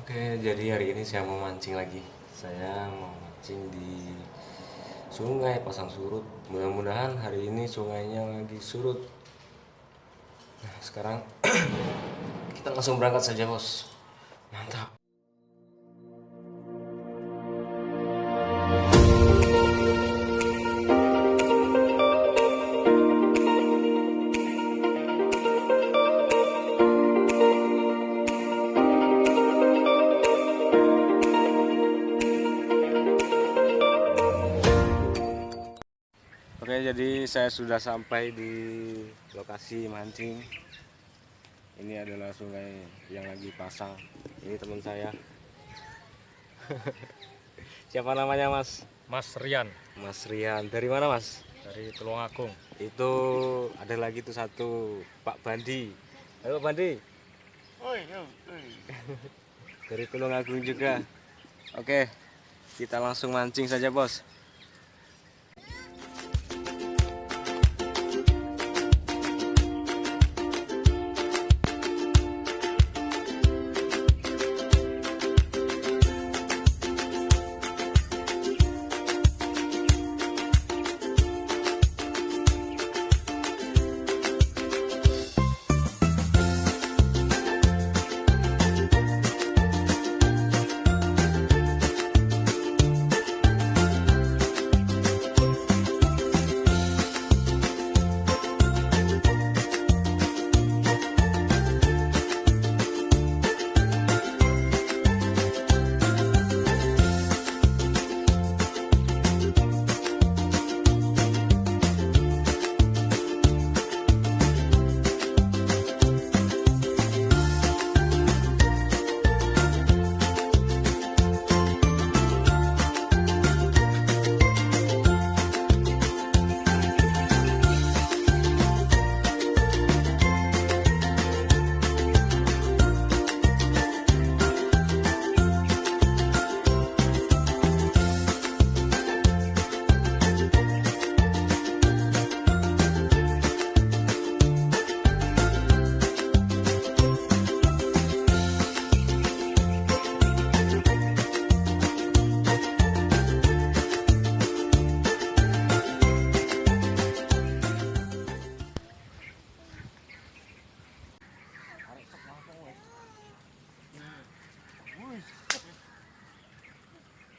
Oke, jadi hari ini saya mau mancing lagi. Saya mau mancing di sungai pasang surut. Mudah-mudahan hari ini sungainya lagi surut. Nah, sekarang kita langsung berangkat saja, Bos. Mantap. Oke, jadi saya sudah sampai di lokasi mancing. Ini adalah sungai yang lagi pasang. Ini teman saya. Siapa namanya, Mas? Mas Rian Mas Rian. Dari mana, Mas? dari Tulungagung. Itu ada lagi tuh satu, Pak Bandi. Halo, Pak Bandi. Oi, oi. Dari Tulungagung juga. Oke, kita langsung mancing saja, Bos.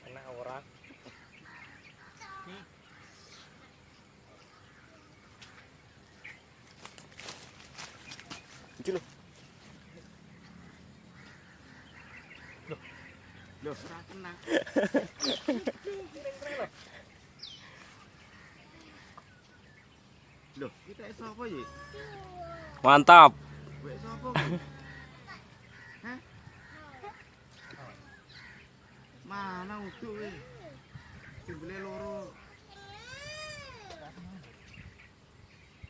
Kena orang. Iki loh. Loh, ora kena. Loh, kita sapa ya? Mantap. Wek sapa ki? Hah? Mana uduk we? Jembele loro.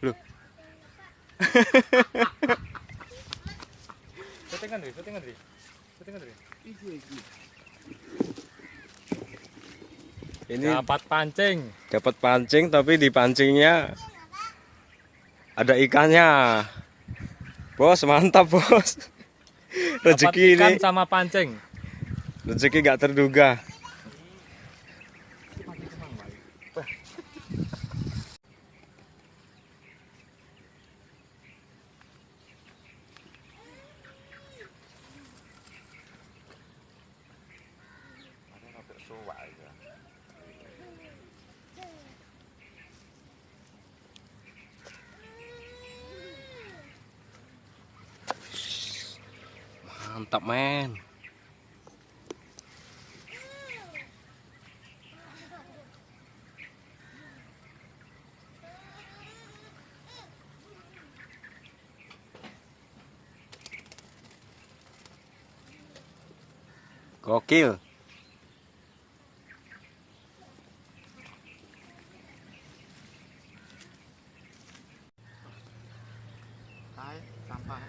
Loh. Settingan Dri, settingan Dri. Settingan Dri. Iki. Ini Dapat pancing. dapat pancing tapi di pancingnya ada ikannya. Bos, mantap, Bos. Dapat Rezeki ikan ini, sama pancing. rezeki gak terduga. Mantap, men. Gokil. Kae sampah.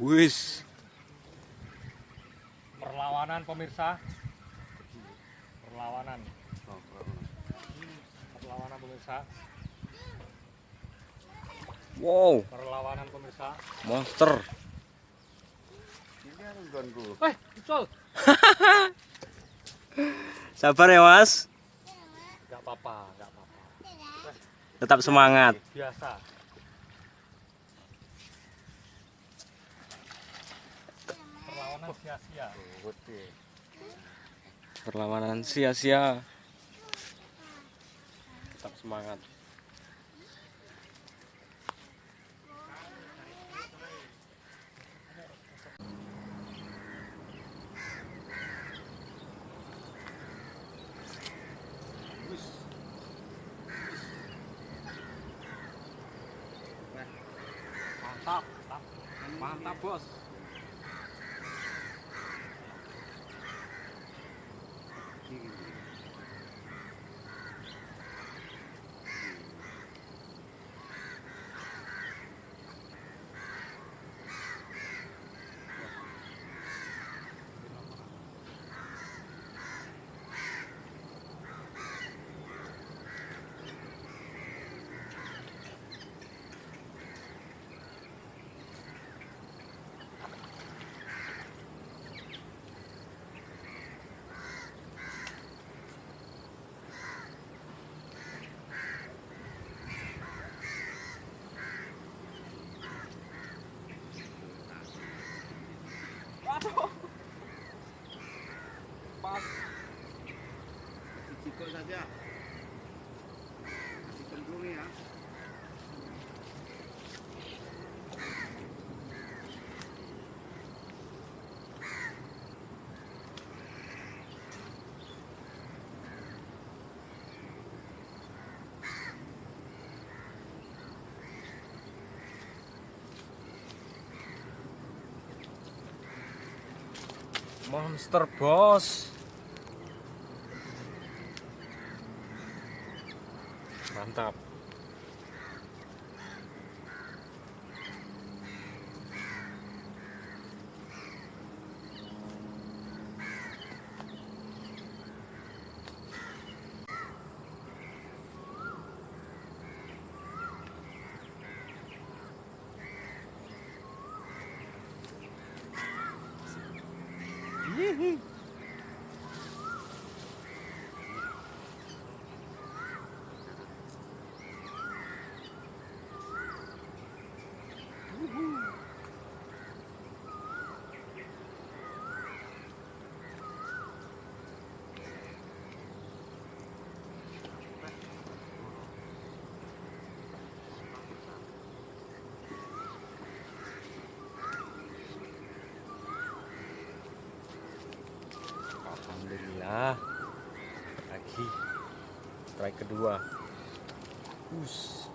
Wis. Perlawanan pemirsa. Perlawanan. Perlawanan pemirsa. Wow, Perlawanan pemirsa. monster. Ini harus ganggu. Ucul. Sabar ya, Mas. Enggak apa-apa, enggak apa-apa. Tetap semangat. Biasa. Perlawanan sia-sia. Perlawanan sia-sia. Tetap semangat. Mantap, mantap bos. Cukup saja. Dicemplung ya. Monster, bos. Mantap. Alhamdulillah. Lagi strike kedua. Us.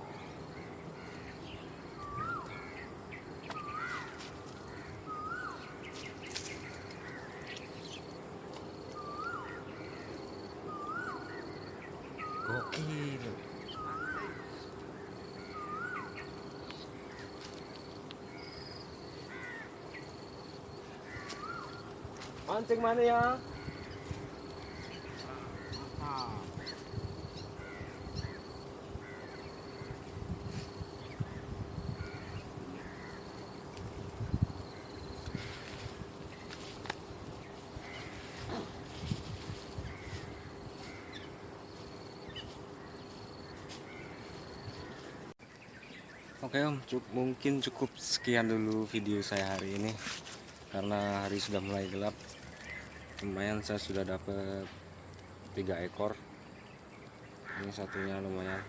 Gokil. Mancing mana ya? Oke Om, mungkin cukup sekian dulu video saya hari ini. Karena hari sudah mulai gelap. Lumayan saya sudah dapat 3 ekor. Ini satunya lumayan.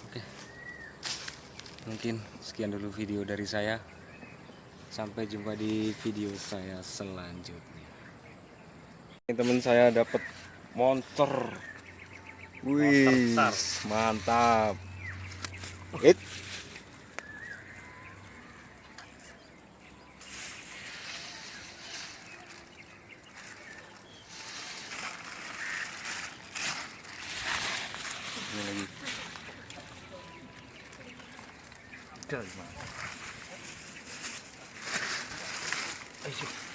Oke. Mungkin sekian dulu video dari saya. Sampai jumpa di video saya selanjutnya. Ini teman saya dapat monster. Wih, besar. mantap. It. Ini lagi. Udah, Ayo,